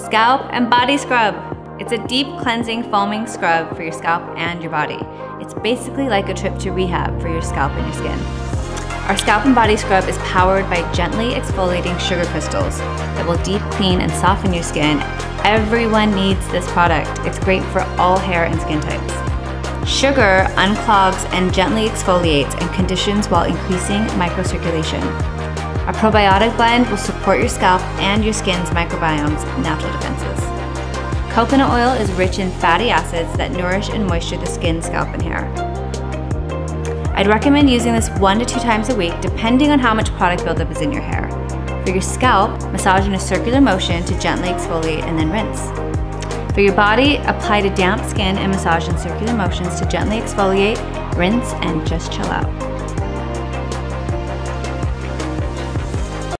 Scalp and Body Scrub. It's a deep cleansing foaming scrub for your scalp and your body. It's basically like a trip to rehab for your scalp and your skin. Our Scalp and Body Scrub is powered by gently exfoliating sugar crystals that will deep clean and soften your skin. Everyone needs this product. It's great for all hair and skin types. Sugar unclogs and gently exfoliates and conditions while increasing microcirculation. Our probiotic blend will support your scalp and your skin's microbiome's natural defenses. Coconut oil is rich in fatty acids that nourish and moisture the skin, scalp, and hair. I'd recommend using this 1 to 2 times a week, depending on how much product buildup is in your hair. For your scalp, massage in a circular motion to gently exfoliate and then rinse. For your body, apply to damp skin and massage in circular motions to gently exfoliate, rinse, and just chill out.